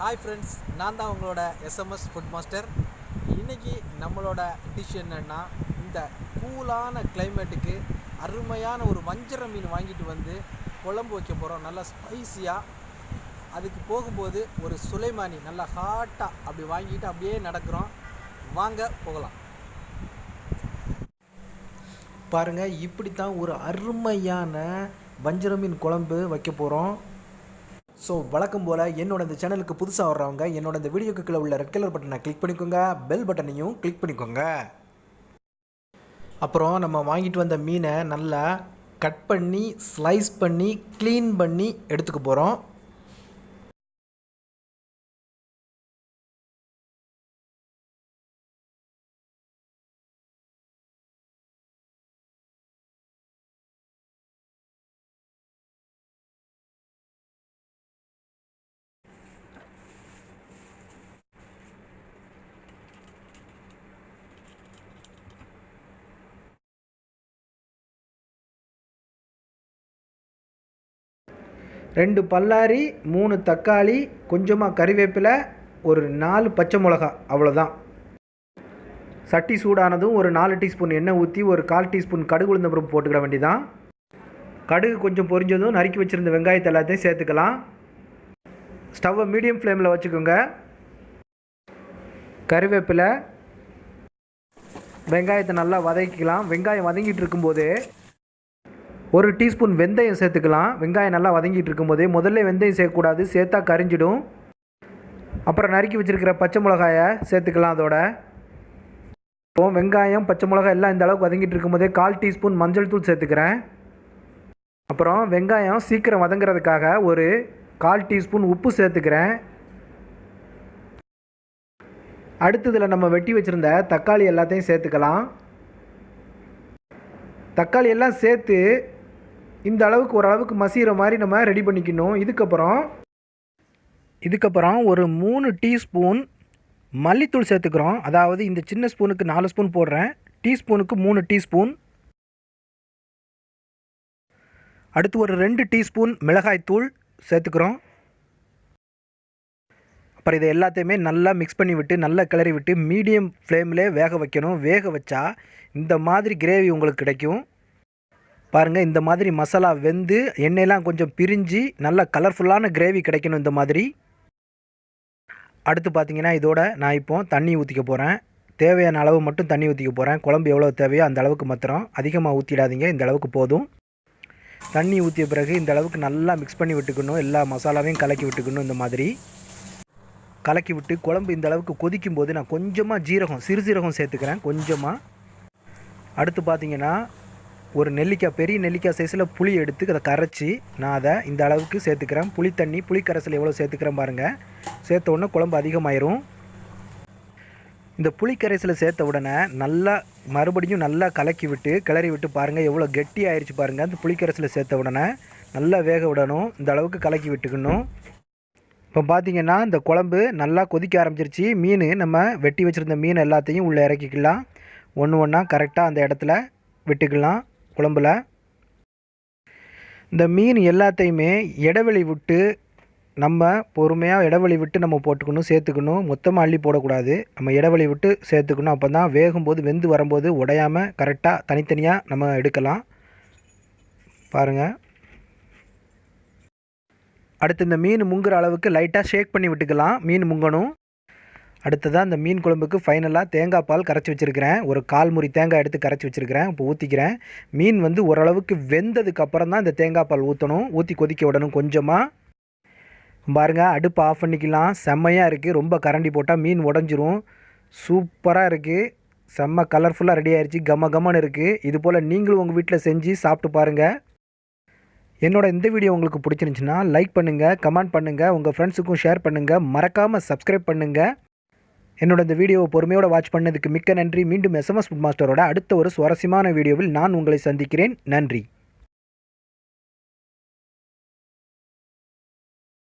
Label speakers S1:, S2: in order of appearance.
S1: Hi friends, நான் தான் உங்களோட எஸ்எம்எஸ் ஃபுட் மாஸ்டர். இன்றைக்கி நம்மளோட டிஷ் என்னென்னா, இந்த கூலான கிளைமேட்டுக்கு அருமையான ஒரு வஞ்சரம் மீன் வாங்கிட்டு வந்து குழம்பு வைக்க போகிறோம். நல்லா ஸ்பைஸியாக. அதுக்கு போகும்போது ஒரு சுலைமானி நல்லா ஹாட்டாக அப்படி வாங்கிட்டு அப்படியே நடக்கிறோம். வாங்க போகலாம். பாருங்கள், இப்படி தான் ஒரு அருமையான வஞ்சரம் மீன் குழம்பு வைக்க போகிறோம். ஸோ வழக்கம் போல் என்னோட இந்த சேனலுக்கு புதுசாக வர்றவங்க என்னோட இந்த வீடியோக்கு கீழே உள்ள ரெட் கலர் பட்டனை கிளிக் பண்ணிக்கோங்க, பெல் பட்டனையும் கிளிக் பண்ணிக்கோங்க. அப்புறம் நம்ம வாங்கிட்டு வந்த மீனை நல்லா கட் பண்ணி ஸ்லைஸ் பண்ணி க்ளீன் பண்ணி எடுத்துக்க போகிறோம். ரெண்டு பல்லாரி, 3 தக்காளி, கொஞ்சமாக கறிவேப்பிலை, ஒரு 4 பச்சை மிளகா, அவ்வளோதான். சட்டி சூடானதும் ஒரு 4 டீஸ்பூன் எண்ணெய் ஊற்றி ஒரு 1/4 டீஸ்பூன் கடுகு உளுந்த பருப்பு போட்டுக்கிட வேண்டியதான். கடுகு கொஞ்சம் பொரிஞ்சதும் நறுக்கி வச்சுருந்த வெங்காயத்தை எல்லாத்தையும் சேர்த்துக்கலாம். ஸ்டவ்வை மீடியம் ஃப்ளேமில் வச்சுக்கோங்க. கறிவேப்பிலை, வெங்காயத்தை நல்லா வதக்கிக்கலாம். வெங்காயம் வதங்கிட்டு இருக்கும்போது ஒரு டீஸ்பூன் வெந்தயம் சேர்த்துக்கலாம். வெங்காயம் நல்லா வதங்கிட்டு இருக்கும்போதே முதல்ல வெந்தயம் சேர்க்கக்கூடாது, சேர்த்தா கரிஞ்சிடும். அப்புறம் நறுக்கி வச்சுருக்கிற பச்சை மிளகாயை சேர்த்துக்கலாம். அதோட இப்போ வெங்காயம் பச்சை மிளகாய் எல்லாம் இந்த அளவுக்கு வதங்கிட்டு இருக்கும்போதே 1/4 டீஸ்பூன் மஞ்சள் தூள் சேர்த்துக்கிறேன். அப்புறம் வெங்காயம் சீக்கிரம் வதங்கிறதுக்காக ஒரு 1/4 டீஸ்பூன் உப்பு சேர்த்துக்கிறேன். அடுத்ததில் நம்ம வெட்டி வச்சுருந்த தக்காளி எல்லாத்தையும் சேர்த்துக்கலாம். தக்காளி எல்லாம் சேர்த்து இந்த அளவுக்கு ஓரளவுக்கு மசிகிற மாதிரி நம்ம ரெடி பண்ணிக்கணும். இதுக்கப்புறம் ஒரு 3 டீஸ்பூன் மல்லித்தூள் சேர்த்துக்கிறோம். அதாவது இந்த சின்ன ஸ்பூனுக்கு 4 ஸ்பூன் போடுறேன், டீஸ்பூனுக்கு 3 டீஸ்பூன். அடுத்து ஒரு 2 டீஸ்பூன் மிளகாய்த்தூள் சேர்த்துக்கிறோம். அப்புறம் இதை எல்லாத்தையுமே நல்லா மிக்ஸ் பண்ணி விட்டு நல்லா கிளறி விட்டு மீடியம் ஃப்ளேமில் வேக வைக்கணும். வேக வச்சா இந்த மாதிரி கிரேவி உங்களுக்கு கிடைக்கும். பாருங்கள், இந்த மாதிரி மசாலா வெந்து எண்ணெயெல்லாம் கொஞ்சம் பிரிஞ்சு நல்ல கலர்ஃபுல்லான கிரேவி கிடைக்கணும் இந்த மாதிரி. அடுத்து பார்த்திங்கன்னா இதோட நான் இப்போ தண்ணி ஊற்றிக்க போகிறேன். தேவையான அளவு மட்டும் தண்ணி ஊற்றிக்க போகிறேன். குழம்பு எவ்வளோ தேவையோ அந்த அளவுக்கு மாத்திரம், அதிகமாக ஊற்றிடாதீங்க. இந்த அளவுக்கு போதும். தண்ணி ஊற்றிய பிறகு இந்த அளவுக்கு நல்லா மிக்ஸ் பண்ணி விட்டுக்கணும். எல்லா மசாலாவையும் கலக்கி விட்டுக்கணும். இந்த மாதிரி கலக்கி விட்டு குழம்பு இந்த அளவுக்கு கொதிக்கும் போது நான் கொஞ்சமாக ஜீரகம், சிறு ஜீரகம் சேர்த்துக்கிறேன் கொஞ்சமாக. அடுத்து பார்த்திங்கன்னா ஒரு நெல்லிக்காய், பெரிய நெல்லிக்காய் சைஸில் புளி எடுத்து அதை கரைச்சி நான் அதை இந்த அளவுக்கு சேர்த்துக்கிறேன். புளி தண்ணி, புளி கரைசல் எவ்வளோ சேர்த்துக்கிறேன் பாருங்கள். சேர்த்த உடனே குழம்பு அதிகமாயிரும். இந்த புளி கரைசலை சேர்த்த உடனே நல்லா மறுபடியும் நல்லா கலக்கி விட்டு கிளறி விட்டு பாருங்கள் எவ்வளோ கெட்டி ஆயிடுச்சு பாருங்கள். அந்த புளி கரைசலை சேர்த்த உடனே நல்லா வேக விடணும். இந்த அளவுக்கு கலக்கி விட்டுக்கணும். இப்போ பார்த்திங்கன்னா இந்த குழம்பு நல்லா கொதிக்க ஆரம்பிச்சிருச்சு. மீன் நம்ம வெட்டி வச்சுருந்த மீன் எல்லாத்தையும் உள்ளே இறக்கிக்கலாம். ஒன்று ஒன்றா கரெக்டாக அந்த இடத்துல விட்டுக்கலாம். குழம்புல இந்த மீன் எல்லாத்தையுமே இடைவெளி விட்டு நம்ம பொறுமையாக இடைவெளி விட்டு நம்ம போட்டுக்கணும், சேர்த்துக்கணும். மொத்தமாக அள்ளி போடக்கூடாது. நம்ம இடைவெளி விட்டு சேர்த்துக்கணும். அப்போ தான் வேகும்போது வெந்து வரும்போது உடையாமல் கரெக்டாக தனித்தனியாக நம்ம எடுக்கலாம். பாருங்கள். அடுத்து இந்த மீன் முங்குற அளவுக்கு லைட்டாக ஷேக் பண்ணி விட்டுக்கலாம். மீன் முங்கணும். அடுத்ததாக இந்த மீன் குழம்புக்கு ஃபைனலாக தேங்காய் பால் கரைச்சி வச்சுருக்கிறேன். ஒரு 1/4 முறி தேங்காய் எடுத்து கரைச்சி வச்சுருக்கிறேன். இப்போ ஊற்றிக்கிறேன். மீன் வந்து ஓரளவுக்கு வெந்ததுக்கு அப்புறம் தான் இந்த தேங்காய் பால் ஊற்றணும். ஊற்றி கொதிக்க விடணும் கொஞ்சமாக. பாருங்கள், அடுப்பு ஆஃப் பண்ணிக்கலாம். செம்மையாக இருக்குது. ரொம்ப கரண்டி போட்டால் மீன் உடஞ்சிரும். சூப்பராக இருக்குது. செம்ம கலர்ஃபுல்லாக ரெடி ஆயிடுச்சு. கம கமன்னு இருக்குது. இது போல் நீங்களும் உங்கள் வீட்டில் செஞ்சு சாப்பிட்டு பாருங்கள். என்னோட இந்த வீடியோ உங்களுக்கு பிடிச்சிருந்துச்சுன்னா லைக் பண்ணுங்கள், கமெண்ட் பண்ணுங்கள், உங்கள் ஃப்ரெண்ட்ஸுக்கும் ஷேர் பண்ணுங்கள். மறக்காமல் சப்ஸ்கிரைப் பண்ணுங்கள். என்னோட இந்த வீடியோவை பொறுமையோடு வாட்ச் பண்ணதுக்கு மிக்க நன்றி. மீண்டும் எஸ்எம்எஸ் ஃபுட் மாஸ்டரோட அடுத்த ஒரு சுவாரஸ்யமான வீடியோவில் நான் உங்களை சந்திக்கிறேன். நன்றி.